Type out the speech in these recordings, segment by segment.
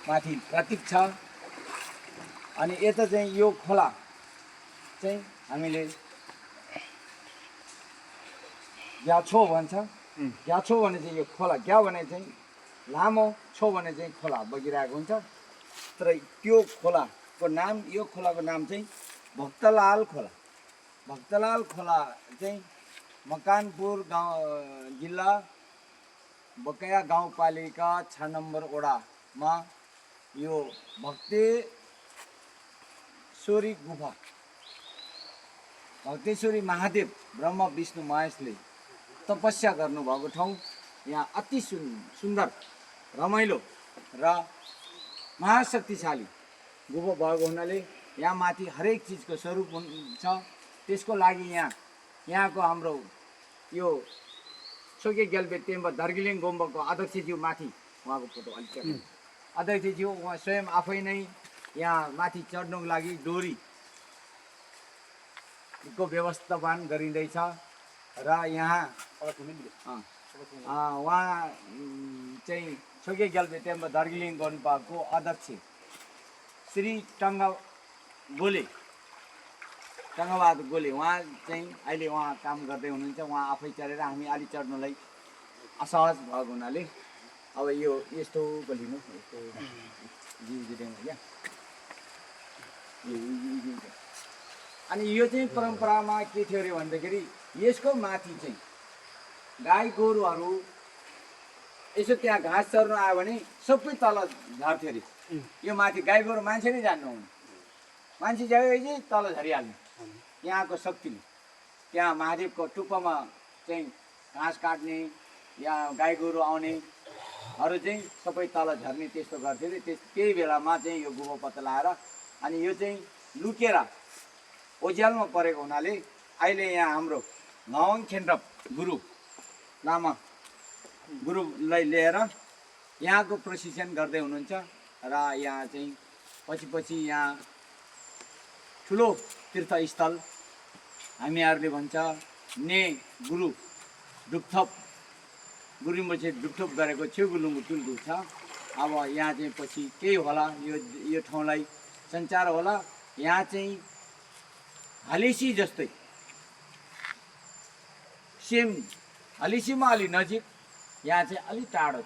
माथि प्रतीक छ। अनि यता चाहिँ यो खोला चाहिँ हामीले ग्याछो भन्छ। ग्याछो भने चाहिँ यो खोला, ग्या भने चाहिँ लामो, छो भने चाहिँ खोला बगिरहेको हुन्छ। तर त्यो खोलाको नाम, यो खोलाको नाम चाहिँ भक्तलाल खोला। भक्तलाल खोला चाहिँ मकवानपुर गाउँ जिल्ला बकैया गाउँपालिका 6 नम्बर वडामा यो भक्तेश्वरी गुफा, भक्तेश्वरी महादेव ब्रह्म विष्णु महेशले तपस्या गर्नुभएको ठाउँ। यहाँ अति सुन्दर, रमाइलो र महाशक्तिशाली गुफा भएको हुनाले यहाँ माथि हरेक चिजको स्वरूप हुन्छ। त्यसको लागि यहाँको हाम्रो यो सोके गेल्बे टेम्बा दार्जिलिङ गुम्बाको अध्यक्षज्यू माथि, उहाँको फोटो अलिक अध्यक्षज्यू उहाँ स्वयं आफै नै यहाँ माथि चढ्नुको लागि डोरीको व्यवस्थापन गरिँदैछ। र यहाँ उहाँ चाहिँ सोके गेल्बे टेम्बा दार्जिलिङ गुम्बाको अध्यक्ष श्री टङ्गबहादुर गोले, उहाँ चाहिँ अहिले उहाँ काम गर्दै हुनुहुन्छ। उहाँ आफै चढेर, हामी अलि चढ्नुलाई असहज भएको हुनाले अब यो यस्तो बोलिनु यस्तो क्या। अनि यो चाहिँ परम्परामा के थियो अरे भन्दाखेरि यसको माथि चाहिँ गाई गोरुहरू यसो त्यहाँ घाँस चर्नु आयो भने सबै तल झर्थ्यो अरे। यो माथि गाई गोरु मान्छे नै जान्नु हुने, मान्छे जाएपछि तल झरिहाल्ने। यहाँको शक्तिले त्यहाँ महादेवको टुप्पोमा चाहिँ घाँस काट्ने या गाई गोरु आउनेहरू चाहिँ सबै तल झर्ने त्यस्तो गर्थ्यो अरे। त्यही बेलामा चाहिँ यो गुफा पत्ता लगाएर, अनि यो चाहिँ लुकेर ओझ्यालमा परेको हुनाले अहिले यहाँ हाम्रो नवाङ खेन्ड्रप गुरु लामा गुरुलाई लिएर यहाँको प्रशिक्षण गर्दै हुनुहुन्छ। र यहाँ चाहिँ पछि यहाँ ठुलो तीर्थस्थल हामीहरूले भन्छ ने गुरु डुकथप, गुरुमुखे डुकथप गरेको छेउगुलुङ्गु टुल्गु छ। अब यहाँ चाहिँ पछि केही होला, यो ठाउँलाई सञ्चार होला। यहाँ चाहिँ हलेसी जस्तै सेम हलेसीमा अलि नजिक, यहाँ चाहिँ अलिक टाढो छ।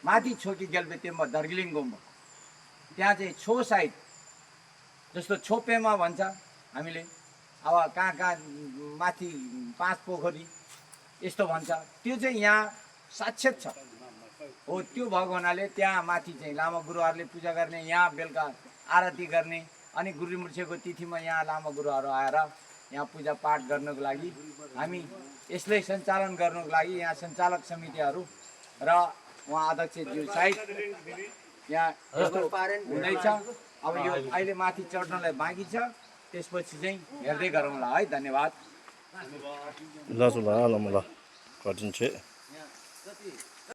माथि छोकी गेल्बे टेम्बा दार्जिलिङ गुम्बा, त्यहाँ चाहिँ छो साइड जस्तो छोपेमा भन्छ हामीले, अब कहाँ माथि 5 पोखरी यस्तो भन्छ, त्यो चाहिँ यहाँ साक्षात छ हो। त्यो भएको हुनाले त्यहाँ माथि चाहिँ लामा गुरुहरूले पूजा गर्ने, यहाँ बेलुका आरती गर्ने, अनि गुरुमुर्छेको तिथिमा यहाँ लामा गुरुहरू आएर यहाँ पूजा पाठ गर्नको लागि, हामी यसलाई सञ्चालन गर्नको लागि यहाँ सञ्चालक समितिहरू र उहाँ अध्यक्षज्यू साइड यहाँ हुँदैछ। अब यो अहिले माथि चढ्नलाई बाँकी छ, त्यसपछि चाहिँ हेर्दै गरौँला है। धन्यवाद। ल ल ल ल कटिन्छ।